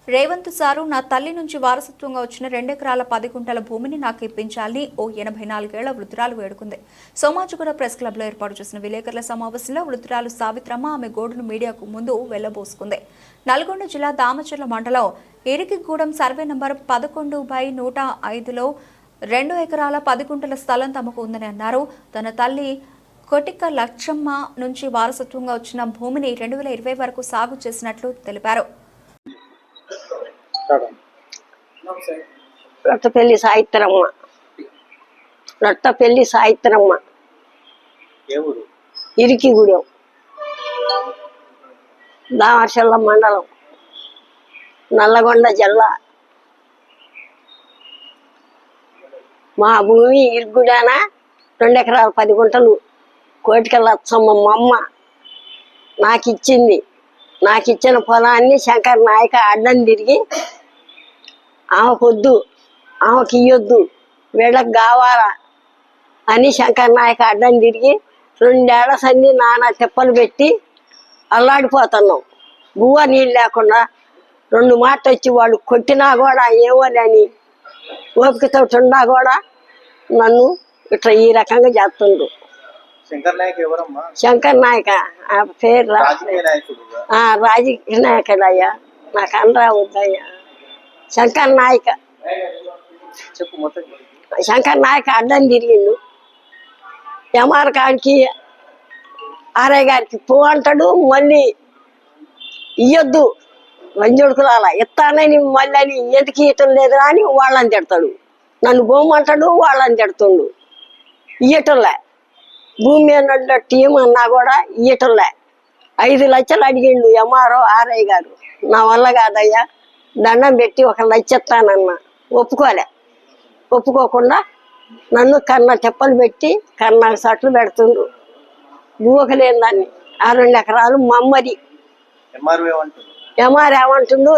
Revanth sir నా తల్లి నుంచి వారసత్వంగా వచ్చిన 2 ఎకరాల 10 గుంటల భూమిని నాకు ఇప్పించాలని ఓ 84 ఏళ్ల వృద్ధురాలు వేడుకుంది. సోమాజిగూడ ప్రెస్ క్లబ్లో ఏర్పాటు చేసిన విలేకరుల సమావేశంలో వృద్ధురాలు సావిత్రమ్మ ఆమె గోడును మీడియాకు ముందు వెళ్లబోసుకుంది. నల్గొండ జిల్లా దామచర్ల మండలం ఇరికిగూడెం సర్వే నంబర్ 11/105లో 2 ఎకరాల 10 గుంటల స్థలం తమకు ఉందని అన్నారు. తన తల్లి కొటిక్క లక్షమ్మ నుంచి వారసత్వంగా వచ్చిన భూమిని 2020 వరకు సాగు చేసినట్లు తెలిపారు. రొట్టపల్లి సాయిత్రమ్మ ఇరికిగూడెం దామర్షల్ల మండలం నల్లగొండ జిల్లా. మా భూమి ఇరుగుడాన 2 ఎకరాల 10 గుంటలు కోటిక లచ్చమ్మ అమ్మ నాకిచ్చింది. నాకిచ్చిన పొలాన్ని శంకర్ నాయక అడ్డం తిరిగి ఆమెకొద్దు, ఆమెకి ఇయ్యొద్దు, వీళ్ళకి కావాలా అని శంకర్ నాయక అడ్డం తిరిగి 2 ఏళ్ల సంది నానా తిప్పలు పెట్టి అల్లాడిపోతున్నాం. గువ్వ నీళ్ళు లేకుండా 2 మాటలు వచ్చి వాళ్ళు కొట్టినా కూడా ఏమోనని ఓపికతో ఉన్నా కూడా నన్ను ఇట్లా ఈ రకంగా చేస్తుండ్రు. శంకర్ నాయక ఆ పేరు రాజకీయ నాయకుడయ్యా, నాకు అనరా వద్దయ్యా. శంకర్ నాయక అడ్డం తిరిగిండు. ఎంఆర్ గారికి ఆర్ఐ గారికి పో అంటాడు, మళ్ళీ ఇయ్యొద్దు వంజుడుకులాల ఇస్తానని మళ్ళీ అని ఎందుకు ఇయ్యటం లేదు అని వాళ్ళని తిడతాడు. నన్ను పోమంటాడు, వాళ్ళని తిడుతుండు. ఇయ్యటంలే భూమి అన్నట్టు ఏమన్నా కూడా ఇయ్యటంలే. 5 లక్షలు అడిగిండు ఎంఆర్ఓ ఆర్ఐ గారు. నా వల్ల కాదయ్యా, దండం పెట్టి 1 లక్ష ఇస్తానన్నా. ఒప్పుకోకుండా నన్ను కన్న తెప్పలు పెట్టి కన్నా సట్లు పెడుతుండ్రు. భూవక లేని దాన్ని 2 ఎకరాలు మమ్మది. ఎంఆర్ ఏమంటుండు,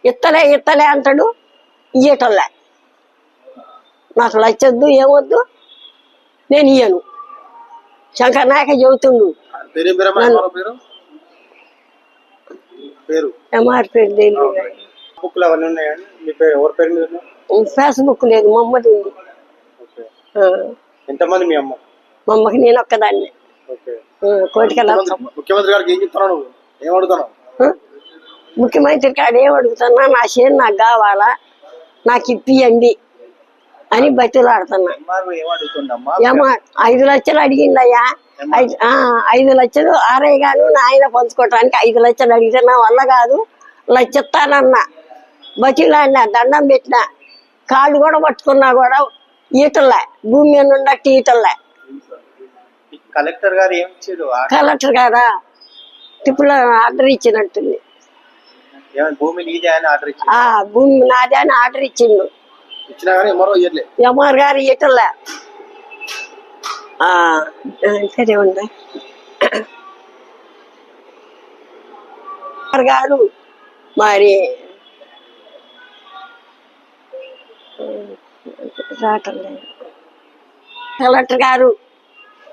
ఇత్తలే అంటాడు, ఇయ్యటంలే. నాకు లచ్చొద్దు, ఏమొద్దు, నేను ఇయ్యను. శంకర్ నాయక చెబుతుండు. ఎంఆర్ పేరు తెలియదు. ఫేస్బుక్ లేదు, మమ్మది ఉంది. మా అమ్మకి నేను ఒక్కదాన్ని. ముఖ్యమంత్రి కాడ ఏం అడుగుతున్నా, నా చేను నాకు కావాలా, నాకు ఇప్పియండి అని బతిలాడుతున్నా. 5 లక్షలు అడిగిందయ్యా. 5 లక్షలు ఆర్ఐ గారు ఆయన పంచుకోవటానికి 5 లక్షలు అడిగితే నా వల్ల కాదు, లక్ష ఇస్తానన్నా. బతిలాడినా, దండం పెట్టినా, కాళ్ళు కూడా పట్టుకున్నా కూడా ఈటలే, భూమి మీద ఉండట్టు ఈటలే. కలెక్టర్ గారా టిప్పులో ఆర్డర్ ఇచ్చినట్టుంది. భూమి నాదే అని ఆర్డర్ ఇచ్చిండు. ఎంఆర్ గారు ఇటలే సరే ఉందా గారు మరి రావటం లేదు. కలెక్టర్ గారు